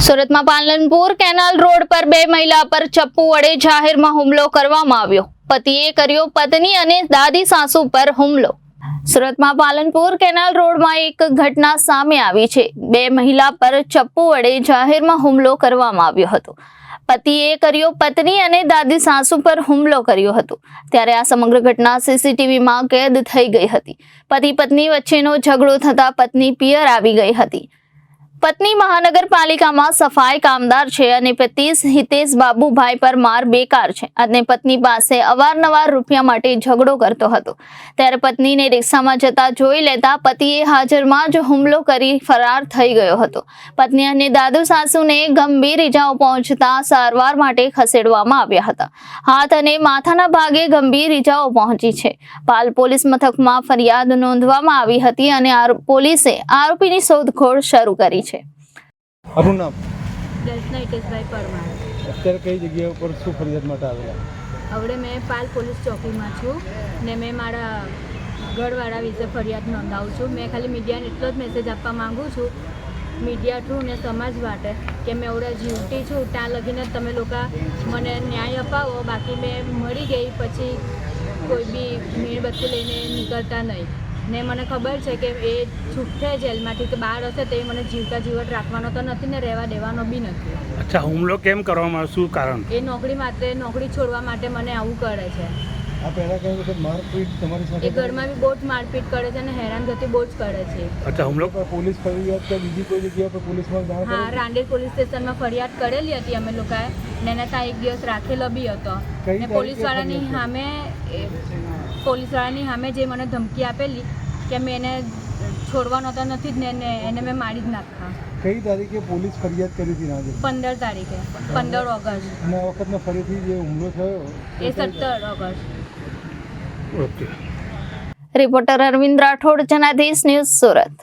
સુરતમાં Palanpur canal road પર બે મહિલા પર ચપ્પુ વડે જાહેરમાં હુમલો કરવામાં આવ્યો. પતિએ કર્યો પત્ની અને દાદી સાસુ પર હુમલો. સુરતમાં પાલનપુર કેનાલ રોડમાં એક ઘટના સામે આવી છે. બે મહિલા પર ચપ્પુ વડે જાહેરમાં હુમલો કરવામાં આવ્યો હતો. પતિએ કર્યો પત્ની અને દાદી સાસુ પર હુમલો કર્યો હતો. ત્યારે આ સમગ્ર ઘટના સીસીટીવીમાં કેદ થઈ ગઈ હતી. પતિ પત્ની વચ્ચેનો ઝઘડો થતા પત્ની પિયર આવી ગઈ હતી. પત્ની મહાનગરપાલિકામાં સફાઈ કામદાર છે અને પતિ હિતેશ બાબુભાઈ પરમાર બેકાર છે અને પત્ની પાસે અવારનવાર રૂપિયા માટે ઝઘડો કરતો હતો. ત્યારે પત્નીને રિક્ષામાં જતા જોઈ લેતા પતિએ હાજરમાં જ હુમલો કરી ફરાર થઈ ગયો હતો. પત્ની અને દાદુ સાસુને ગંભીર ઈજાઓ પહોંચતા સારવાર માટે ખસેડવામાં આવ્યા હતા. હાથ અને માથાના ભાગે ગંભીર ઈજાઓ પહોંચી છે. પાલ પોલીસ મથકમાં ફરિયાદ નોંધવામાં આવી હતી અને પોલીસે આરોપીની શોધખોળ શરૂ કરી છે. આપનું નામ? દર્શના હિતેશભાઈ પરમાર. અત્યારે કઈ જગ્યા ઉપર શું ફરિયાદ માટે આવેલા? હવે મેં પાલ પોલીસ ચોકીમાં છું ને મેં મારા ઘરવાળા વિશે ફરિયાદ નોંધાવું છું. મેં ખાલી મીડિયાને એટલો જ મેસેજ આપવા માગું છું મીડિયા થ્રુ ને સમાજ માટે કે મેં એવડા જીવતી છું ત્યાં લગીને તમે લોકો મને ન્યાય અપાવો. બાકી મેં મરી ગઈ પછી કોઈ બી મીણબત્તી લઈને નીકળતા નહીં. ને મને ખબર છે કે એ છૂટશે જેલમાંથી તો બહાર હશે તો એ મને જીવતા જીવત રાખવાનો તો નથી ને રહેવા દેવાનો બી નથી. અચ્છા, હુમલો કેમ કરવામાં આવ્યો? શું કારણ? એ નોકરી છોડવા માટે મને આવું કરે છે. આ પહેલા કહ્યું કે મારપીટ તમારી સાથે એ ઘરમાં બી બહુ જ મારપીટ કરે છે અને હેરાનગતિ બહુ જ કરે છે. અચ્છા, હુમલો પોલીસ ફરિયાદ કે બીજી કોઈ જગ્યા પર પોલીસમાં જાણ હા, કરી? રાંદેર પોલીસ સ્ટેશનમાં ફરિયાદ કરેલી હતી અમે લોકોએ ને એને ત્યાં એક દિવસ રાખેલો બી હતો. ને પોલીસવાળાની સામે જે મને ધમકી આપેલી કે મેં એને છોડવાનો તો નથી જ ને એને મેં મારી જ નાખા. કઈ તારીખે પોલીસ ફરિયાદ કરી હતી નાજે? 15 તારીખે 15 ઓગસ્ટ. અને આ વખતનો ફરીથી જે હુમલો થયો એ 17 August. Okay. Reporter Arvind Rathod, Janadesh news, Surat.